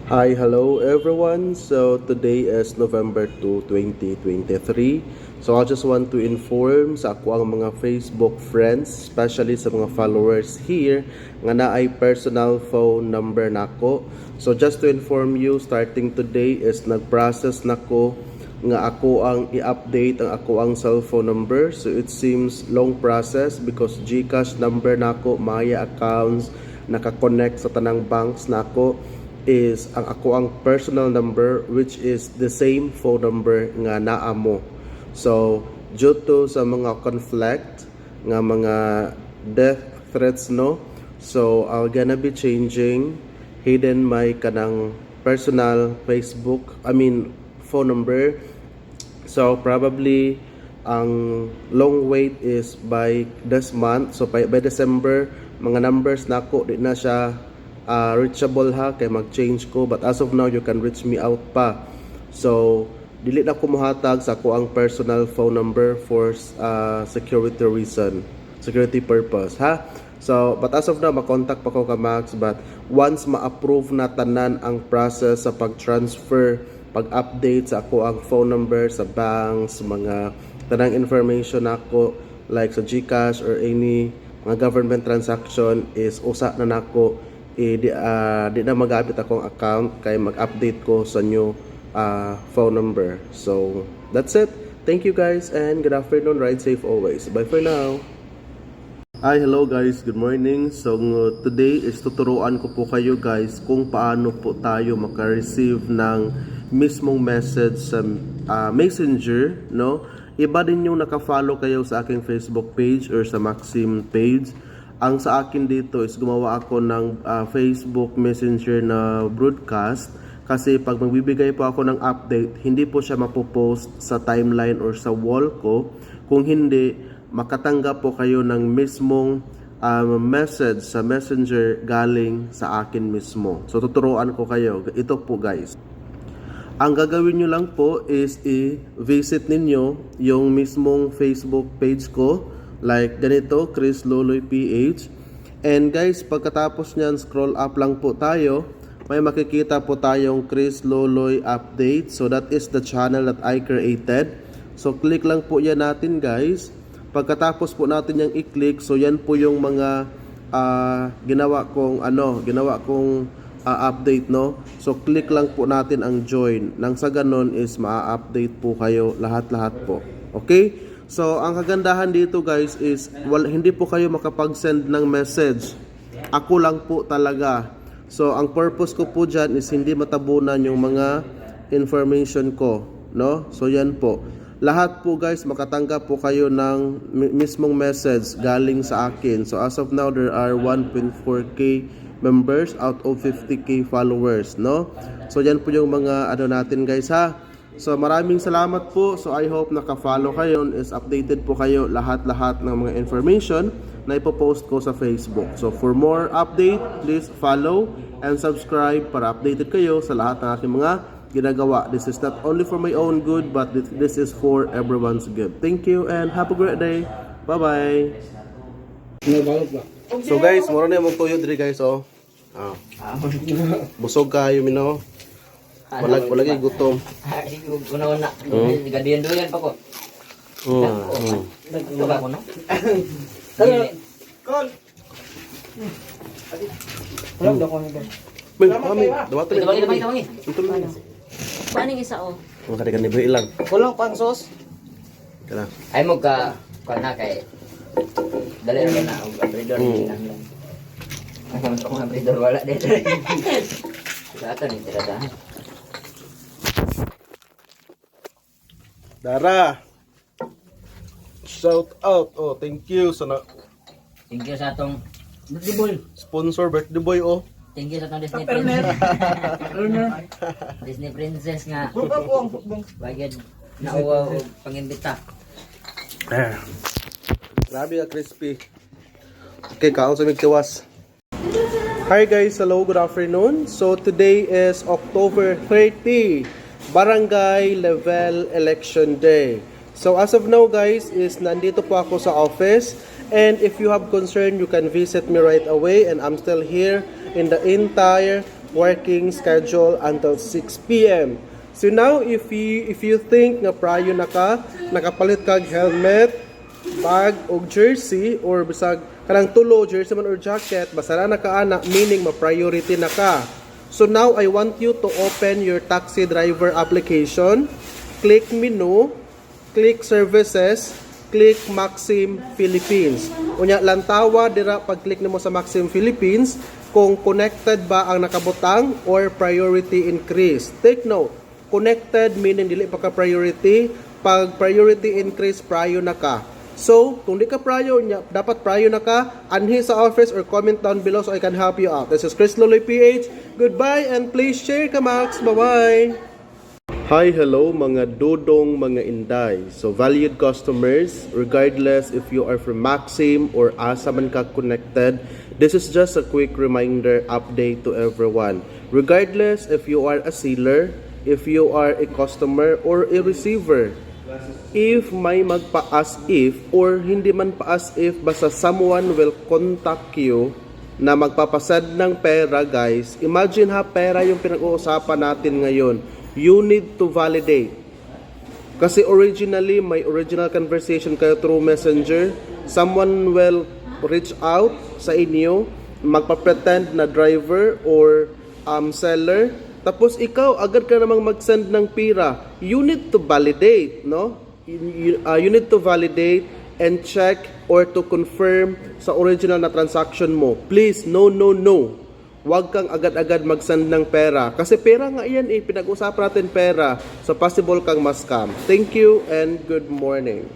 Hi, hello everyone. So today is November 2, 2023. So I just want to inform sa ako ang mga Facebook friends, especially sa mga followers here, nga na ay personal phone number nako. So just to inform you, starting today is nag-process nako nga ako ang i-update ang ako ang cellphone number. So it seems long process because GCash number nako, Maya accounts, naka-connect sa tanang banks nako is ang ako ang personal number which is the same phone number nga naa mo. So due to sa mga conflict nga mga death threats no, so I'm gonna be changing hidden my kanang personal phone number. So probably ang long wait is by this month. So by December mga numbers nako di na siya reachable ha, kay mag-change ko, but as of now you can reach me out pa. So dili na ko mohatag sa ako ang personal phone number for security reason, security purpose ha. So but as of now makontak pa ko ka Max, but once ma-approve na tanan ang process sa pag-transfer, pag-update sa ako ang phone number sa banks, mga tanang information ako like sa GCash or any mga government transaction is usa na nako di na magamit akong account kay mag-update ko sa new phone number. So that's it. Thank you guys and good afternoon. Ride safe always. Bye for now. Hi, hello guys. Good morning. So today is tuturuan ko po kayo guys kung paano po tayo maka-receive ng mismong message sa Messenger, no? Iba din yung naka-follow kayo sa aking Facebook page or sa Maxim page. Ang sa akin dito is gumawa ako ng Facebook Messenger na broadcast kasi pag magbibigay po ako ng update, hindi po siya mapopost sa timeline or sa wall ko. Kung hindi, makatanggap po kayo ng mismong message sa Messenger galing sa akin mismo. So tuturuan ko kayo. Ito po guys. Ang gagawin nyo lang po is i-visit ninyo yung mismong Facebook page ko. Like ganito, Chris Loloy PH. And guys, pagkatapos nyan, scroll up lang po tayo. May makikita po tayong Chris Loloy Update. So that is the channel that I created. So click lang po yan natin guys. Pagkatapos po natin yung i-click, so yan po yung mga ginawa kong update no. So click lang po natin ang join. Nang sa ganon is ma-update po kayo lahat-lahat po. Okay? So, ang kagandahan dito guys is hindi po kayo makapag-send ng message. Ako lang po talaga. So, ang purpose ko po dyan is hindi matabunan yung mga information ko. No? So, yan po. Lahat po guys, makatanggap po kayo ng mismong message galing sa akin. So, as of now, there are 1.4k members out of 50k followers. No? So, yan po yung mga natin guys ha. So maraming salamat po. So I hope naka-follow kayo, is updated po kayo lahat-lahat ng mga information na ipopost ko sa Facebook. So for more update, please follow and subscribe para updated kayo sa lahat ng aking mga ginagawa. This is not only for my own good, but this is for everyone's good. Thank you and have a great day. Bye-bye. So guys, mura na yung magtuyo diri guys oh. Busog kayo mino. Walagi gutom. Una-una. Gadiyan-duyan pa ko. Nagtuba ko, no? Call! Wala daw ko nito. Kami, dawato na. Tawangi. Paano yung isa o? Ang kadikan ni ilang. Kulang pang sos. Kana. Ay mo ka na kay dali na ang abridor lang. Ang abridor wala dito. Data ni tiradahan. Dara. Shout out. Oh, thank you sa Thank you sa atong birthday boy. Sponsor birthday boy oh. Thank you sa atong Disney princess. Disney princess nga. Bagay na uwa pangimbita. Grabe ka crispy. Okay, kaon sa migtiwas. Hi guys, hello, good afternoon. So today is October 30. Barangay Level Election Day. So as of now guys, is nandito po ako sa office, and if you have concern, you can visit me right away, and I'm still here in the entire working schedule until 6 p.m. So now if you think nga prayo na ka, nakapalit kag helmet, bag o jersey or bisag kanang tulo jersey man or jacket, basta na nakaana meaning ma-priority na ka. So now I want you to open your taxi driver application, click menu, click services, click Maxim Philippines. Unya lantawa dira pag click nimo sa Maxim Philippines kung connected ba ang nakabutang or priority increase. Take note, connected meaning dili pa ka priority, pag priority increase prayo na ka. So, kung di ka prayo nya, dapat prayo na ka, anhi sa office or comment down below so I can help you out. This is Chris Loloy PH. Goodbye and please share ka Max. Bye-bye. Hi, hello mga dodong, mga inday. So, valued customers, regardless if you are from Maxim or asa man ka connected, this is just a quick reminder update to everyone. Regardless if you are a seller, if you are a customer or a receiver, if may magpa-as if or hindi man pa-as if, basta someone will contact you na magpapasad ng pera, guys. Imagine ha, pera yung pinag-uusapan natin ngayon. You need to validate. Kasi originally, may original conversation kayo through messenger. Someone will reach out sa inyo, magpa-pretend na driver or seller. Tapos ikaw, agad ka namang mag-send ng pira. You need to validate, no? You need to validate and check or to confirm sa original na transaction mo. Please, no. Huwag kang agad-agad mag-send ng pera. Kasi pera nga yan pinag-usapan natin pera. So possible kang ma-scam. Thank you and good morning.